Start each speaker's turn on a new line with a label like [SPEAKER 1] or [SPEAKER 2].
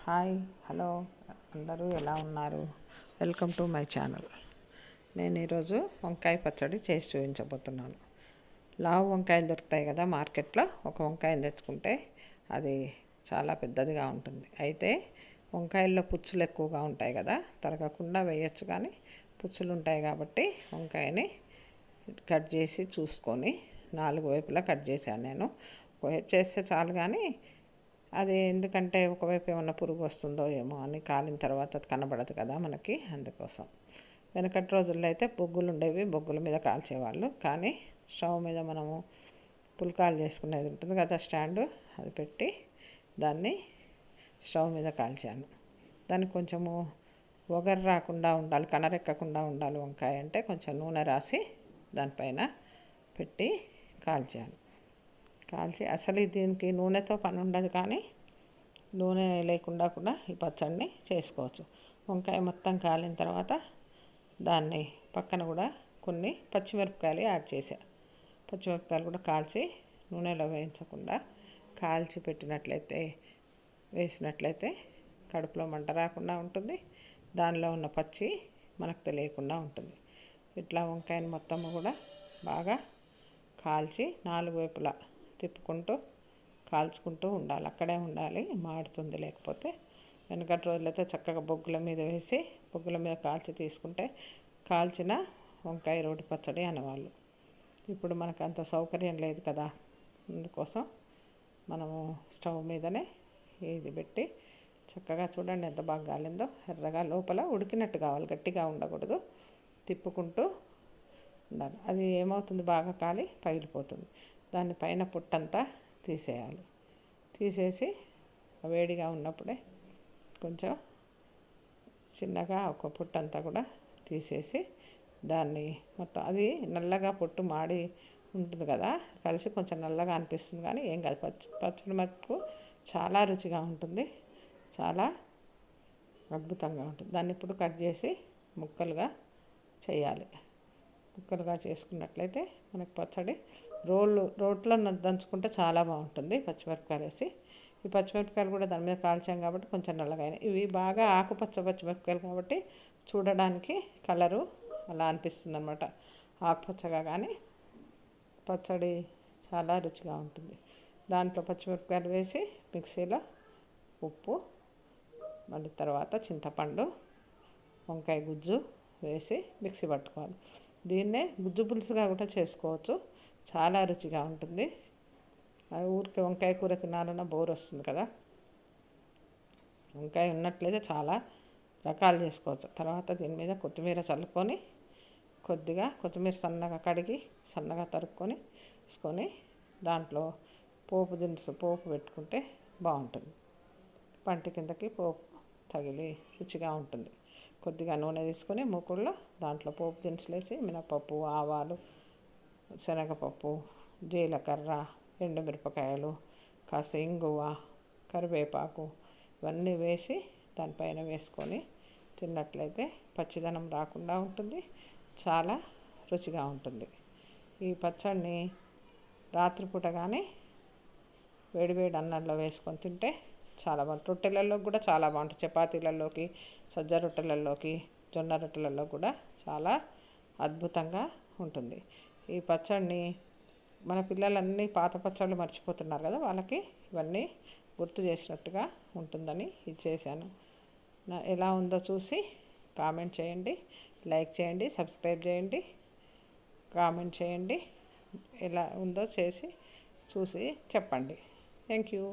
[SPEAKER 1] Hi hello అందరూ ఎలా ఉన్నారు? Welcome to my channel. నేను ఈరోజు వంకాయ పచ్చడి చేసి చూపించబోతున్నాను. లావు వంకాయలు దొరుకుతాయి కదా మార్కెట్లో. ఒక వంకాయలు తెచ్చుకుంటే అది చాలా పెద్దదిగా ఉంటుంది. అయితే వంకాయల్లో పుచ్చులు ఎక్కువగా ఉంటాయి కదా, తరగకుండా వేయచ్చు. కానీ పుచ్చులు ఉంటాయి కాబట్టి వంకాయని కట్ చేసి చూసుకొని 4 వైపులా కట్ చేశాను. నేను ఒకవైపు చేస్తే చాలు, కానీ అది ఎందుకంటే ఒకవైపు ఏమన్నా పురుగు వస్తుందో ఏమో అని కాలిన తర్వాత అది కనబడదు కదా మనకి, అందుకోసం. వెనకటి రోజుల్లో అయితే బొగ్గులు ఉండేవి, బొగ్గుల మీద కాల్చేవాళ్ళు. కానీ స్టవ్ మీద మనము పుల్కాలు చేసుకునేది ఉంటుంది కదా స్టాండు, అది పెట్టి దాన్ని స్టవ్ మీద కాల్చాను. దానికి కొంచెము ఒగరు రాకుండా ఉండాలి, కనరెక్కకుండా ఉండాలి వంకాయ అంటే కొంచెం నూనె రాసి దానిపైన పెట్టి కాల్చాను. కాల్చి అసలు దీనికి నూనెతో పని ఉండదు, కానీ నూనె లేకుండా కూడా ఈ పచ్చడిని చేసుకోవచ్చు. వంకాయ మొత్తం కాలిన తర్వాత దాన్ని పక్కన కూడా కొన్ని పచ్చిమిరపకాయలు యాడ్ చేసా. పచ్చిమిరపకాయలు కూడా కాల్చి నూనెలో వేయించకుండా కాల్చి వేసినట్లయితే కడుపులో మంట రాకుండా ఉంటుంది, దానిలో ఉన్న పచ్చి మనకు తెలియకుండా ఉంటుంది. ఇట్లా వంకాయని మొత్తం కూడా బాగా కాల్చి 4 వైపులా తిప్పుకుంటూ కాల్చుకుంటూ ఉండాలి. అక్కడే ఉండాలి, మాడుతుంది లేకపోతే. వెనకటి రోజులైతే చక్కగా బొగ్గుల మీద వేసి బొగ్గుల మీద కాల్చి తీసుకుంటే కాల్చిన వంకాయ రోటి పచ్చడి అనేవాళ్ళు. ఇప్పుడు మనకు అంత సౌకర్యం లేదు కదా, అందుకోసం మనము స్టవ్ మీదనే ఇది పెట్టి చక్కగా చూడండి ఎంత బాగా కాలిందో. ఎర్రగా లోపల ఉడికినట్టు కావాలి, గట్టిగా ఉండకూడదు. తిప్పుకుంటూ ఉండాలి. అది ఏమవుతుంది, బాగా కాలి పగిలిపోతుంది. దాని పైన పుట్టంతా తీసేయాలి. తీసేసి వేడిగా ఉన్నప్పుడే కొంచెం చిన్నగా ఒక పుట్టంతా కూడా తీసేసి దాన్ని మొత్తం, అది నల్లగా పొట్టు మాడి ఉంటుంది కదా, కలిసి కొంచెం నల్లగా అనిపిస్తుంది, కానీ ఏం కాదు. పచ్చడి మటుకు చాలా రుచిగా ఉంటుంది, చాలా అద్భుతంగా ఉంటుంది. దాన్ని ఇప్పుడు కట్ చేసి ముక్కలుగా చేయాలి. ముక్కలుగా చేసుకున్నట్లయితే మనకు పచ్చడి రోట్లో దంచుకుంటే చాలా బాగుంటుంది పచ్చిమిరపకాయలు వేసి. ఈ పచ్చిమిరపకాయలు కూడా దాని మీద కాల్చాం కాబట్టి కొంచెం నల్లగా అయినాయి. ఇవి బాగా ఆకుపచ్చ పచ్చిమిరపకాయలు కాబట్టి చూడడానికి కలరు అలా అనిపిస్తుంది అన్నమాట, ఆకుపచ్చగా. కానీ పచ్చడి చాలా రుచిగా ఉంటుంది. దాంట్లో పచ్చిమిరపకాయలు వేసి మిక్సీలో ఉప్పు, మళ్ళీ తర్వాత చింతపండు, వంకాయ గుజ్జు వేసి మిక్సీ పట్టుకోవాలి. దీన్నే గుజ్జు పులుసుగా కూడా చేసుకోవచ్చు, చాలా రుచిగా ఉంటుంది. అది ఊరికే వంకాయ కూర తినాలన్నా బోర్ వస్తుంది కదా, వంకాయ ఉన్నట్లయితే చాలా రకాలు చేసుకోవచ్చు. తర్వాత దీని మీద కొత్తిమీర చల్లుకొని, కొద్దిగా కొత్తిమీర సన్నగా కడిగి సన్నగా తరుక్కొని వేసుకొని దాంట్లో పోపు పెట్టుకుంటే బాగుంటుంది. పంట కిందకి పోపు తగిలి రుచిగా ఉంటుంది. కొద్దిగా నూనె తీసుకొని మూకుడులో దాంట్లో పోపు దినుసులు వేసి మినపప్పు, ఆవాలు, శనగపప్పు, జీలకర్ర, ఎండుమిరపకాయలు, కాస్త ఇంగువ, కరివేపాకు ఇవన్నీ వేసి దానిపైన వేసుకొని తిన్నట్లయితే పచ్చిదనం రాకుండా ఉంటుంది, చాలా రుచిగా ఉంటుంది. ఈ పచ్చడిని రాత్రిపూట కానీ వేడివేడి అన్నంలో వేసుకొని తింటే చాలా బాగుంటుంది. రొట్టెలలో కూడా చాలా బాగుంటుంది. చపాతీలలోకి, సజ్జ రొట్టెలలోకి, జొన్న రొట్టెలలో కూడా చాలా అద్భుతంగా ఉంటుంది. ఈ పచ్చడిని మన పిల్లలన్నీ పాత పచ్చళ్ళు మర్చిపోతున్నారు కదా, వాళ్ళకి ఇవన్నీ గుర్తు చేసినట్టుగా ఉంటుందని ఇది చేశాను. ఎలా ఉందో చూసి కామెంట్ చేయండి, లైక్ చేయండి, సబ్స్క్రైబ్ చేయండి, కామెంట్ చేయండి. ఎలా ఉందో చూసి చెప్పండి. Thank you.